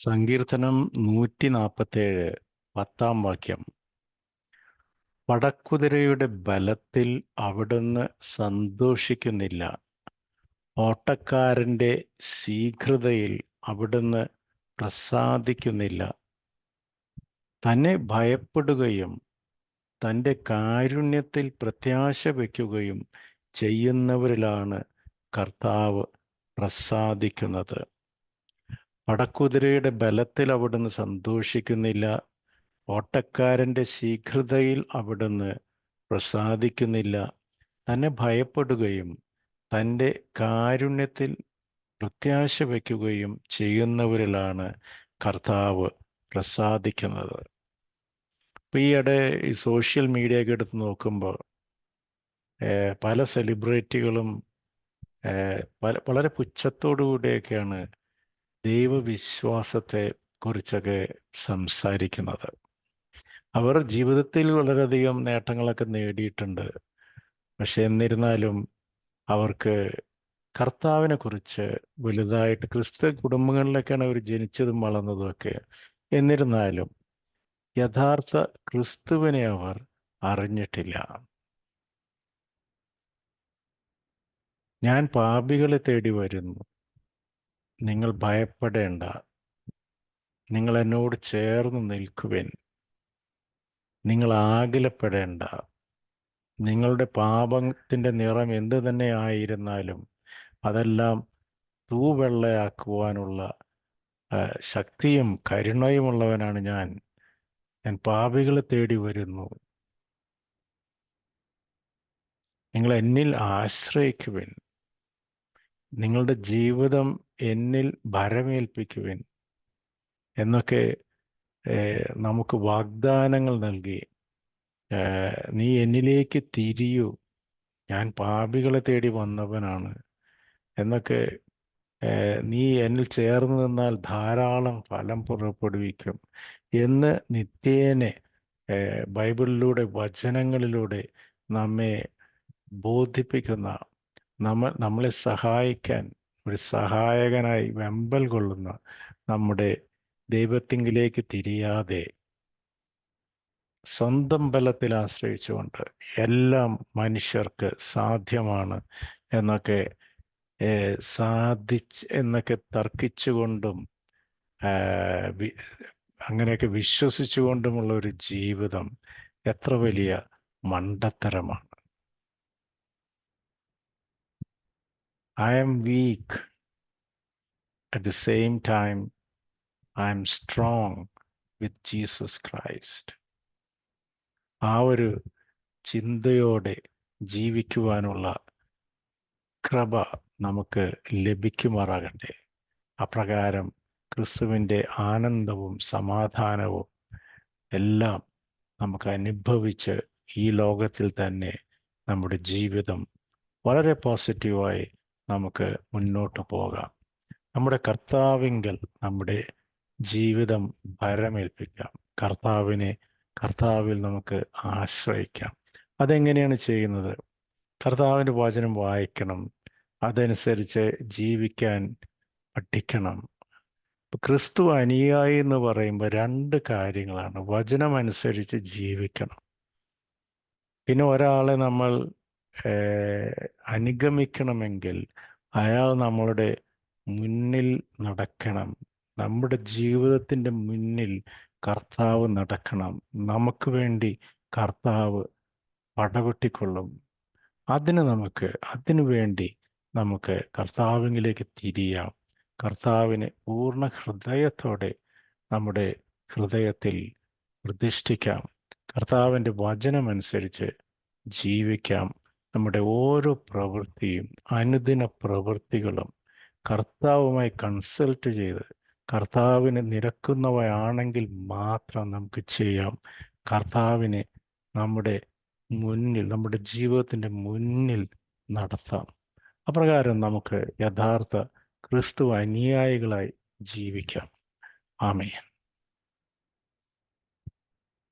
സങ്കീർത്തനം 147 10 വാക്യം. പടക്കുതിരയുടെ ബലത്തിൽ അവിടുന്ന് സന്തോഷിക്കുന്നില്ല, ഓട്ടക്കാരന്റെ ശീഘ്രതയിൽ അവിടുന്ന് പ്രസാദിക്കുന്നില്ല. തന്നെ ഭയപ്പെടുകയും തൻ്റെ കാരുണ്യത്തിൽ പ്രത്യാശ വയ്ക്കുകയും ചെയ്യുന്നവരിലാണ് കർത്താവ് പ്രസാദിക്കുന്നത്. പടക്കുതിരയുടെ ബലത്തിൽ അവിടുന്ന് സന്തോഷിക്കുന്നില്ല, ഓട്ടക്കാരന്റെ ശീഘ്രതയിൽ അവിടുന്ന് പ്രസാദിക്കുന്നില്ല. തന്നെ ഭയപ്പെടുകയും തൻ്റെ കാരുണ്യത്തിൽ പ്രത്യാശ വയ്ക്കുകയും ചെയ്യുന്നവരിലാണ് കർത്താവ് പ്രസാദിക്കുന്നത്. ഇപ്പം ഈയിടെ ഈ സോഷ്യൽ മീഡിയ ഒക്കെ എടുത്ത് നോക്കുമ്പോൾ പല സെലിബ്രിറ്റികളും വളരെ പുച്ഛത്തോടു കൂടിയൊക്കെയാണ് ദൈവവിശ്വാസത്തെ കുറിച്ചൊക്കെ സംസാരിക്കുന്നത്. അവർ ജീവിതത്തിൽ വളരെയധികം നേട്ടങ്ങളൊക്കെ നേടിയിട്ടുണ്ട്. പക്ഷെ എന്നിരുന്നാലും അവർക്ക് കർത്താവിനെ കുറിച്ച് വലുതായിട്ട്, ക്രിസ്ത്യ കുടുംബങ്ങളിലൊക്കെയാണ് അവർ ജനിച്ചതും വളർന്നതും ഒക്കെ. എന്നിരുന്നാലും യഥാർത്ഥ ക്രിസ്തുവിനെ അവർ അറിഞ്ഞിട്ടില്ല. ഞാൻ പാപികളെ തേടി വരുന്നു, നിങ്ങൾ ഭയപ്പെടേണ്ട, നിങ്ങൾ എന്നോട് ചേർന്ന് നിൽക്കുവിൻ, നിങ്ങൾ ആകുലപ്പെടേണ്ട. നിങ്ങളുടെ പാപത്തിൻ്റെ നിറം എന്ത് തന്നെ ആയിരുന്നാലും അതെല്ലാം തൂവെള്ളയാക്കുവാനുള്ള ശക്തിയും കരുണയുമുള്ളവനാണ് ഞാൻ പാപികളെ തേടി വരുന്നു, നിങ്ങൾ എന്നിൽ ആശ്രയിക്കുവിൻ, നിങ്ങളുടെ ജീവിതം എന്നിൽ ഭരമേൽപ്പിക്കുവിൻ എന്നൊക്കെ നമുക്ക് വാഗ്ദാനങ്ങൾ നൽകി, നീ എന്നിലേക്ക് തിരിയൂ, ഞാൻ പാപികളെ തേടി വന്നവനാണ് എന്നൊക്കെ, നീ എന്നിൽ ചേർന്ന് നിന്നാൽ ധാരാളം ഫലം പുറപ്പെടുവിക്കും എന്ന് നിത്യേനെ ബൈബിളിലൂടെ, വചനങ്ങളിലൂടെ നമ്മെ ബോധിപ്പിക്കുന്ന, നമ്മളെ സഹായിക്കാൻ ഒരു സഹായകനായി വെമ്പൽ കൊള്ളുന്ന നമ്മുടെ ദൈവത്തിങ്കിലേക്ക് തിരിയാതെ സ്വന്തം ബലത്തിൽ ആശ്രയിച്ചുകൊണ്ട് എല്ലാം മനുഷ്യർക്ക് സാധ്യമാണ് എന്നൊക്കെ എന്നൊക്കെ തർക്കിച്ചുകൊണ്ടും അങ്ങനെയൊക്കെ വിശ്വസിച്ചുകൊണ്ടുമുള്ള ഒരു ജീവിതം എത്ര വലിയ മണ്ടത്തരമാണ്. I am weak. At the same time, I am strong with Jesus Christ. ആ ഒരു ചിന്തയോടെ ജീവിക്കുവാനുള്ള കൃപ നമുക്ക് ലഭിക്കുമാറാകട്ടെ. അപ്രകാരം ക്രിസ്തുവിൻ്റെ ആനന്ദവും സമാധാനവും എല്ലാം നമുക്ക് അനുഭവിച്ച് ഈ ലോകത്തിൽ തന്നെ നമ്മുടെ ജീവിതം വളരെ പോസിറ്റീവായി നമുക്ക് മുന്നോട്ട് പോകാം. നമ്മുടെ കർത്താവിങ്കൽ നമ്മുടെ ജീവിതം ഭരമേൽപ്പിക്കാം. കർത്താവിൽ നമുക്ക് ആശ്രയിക്കാം. അതെങ്ങനെയാണ് ചെയ്യുന്നത്? കർത്താവിൻ്റെ വചനം വായിക്കണം, അതനുസരിച്ച് ജീവിക്കാൻ പഠിക്കണം. ക്രിസ്തു അനുയായി എന്ന് പറയുമ്പോൾ 2 കാര്യങ്ങളാണ്. വചനം അനുസരിച്ച് ജീവിക്കണം. പിന്നെ ഒരാളെ നമ്മൾ അനുഗമിക്കണമെങ്കിൽ അയാൾ നമ്മളുടെ മുന്നിൽ നടക്കണം. നമ്മുടെ ജീവിതത്തിൻ്റെ മുന്നിൽ കർത്താവ് നടക്കണം. നമുക്ക് വേണ്ടി കർത്താവ് പടവെട്ടിക്കൊള്ളും. അതിനു വേണ്ടി നമുക്ക് കർത്താവിലേക്ക് തിരിയാം. കർത്താവിനെ പൂർണ്ണ ഹൃദയത്തോടെ നമ്മുടെ ഹൃദയത്തിൽ പ്രതിഷ്ഠിക്കാം. കർത്താവിൻ്റെ വചനമനുസരിച്ച് ജീവിക്കാം. നമ്മുടെ ഓരോ പ്രവൃത്തിയും, അനുദിന പ്രവൃത്തികളും കർത്താവുമായി കൺസൾട്ട് ചെയ്ത് കർത്താവിന് നിരക്കുന്നവയാണെങ്കിൽ മാത്രം നമുക്ക് ചെയ്യാം. കർത്താവിനെ നമ്മുടെ മുന്നിൽ, നമ്മുടെ ജീവിതത്തിൻ്റെ മുന്നിൽ നടത്താം. അപ്രകാരം നമുക്ക് യഥാർത്ഥ ക്രിസ്തു അനുയായികളായി ജീവിക്കാം. ആമേൻ.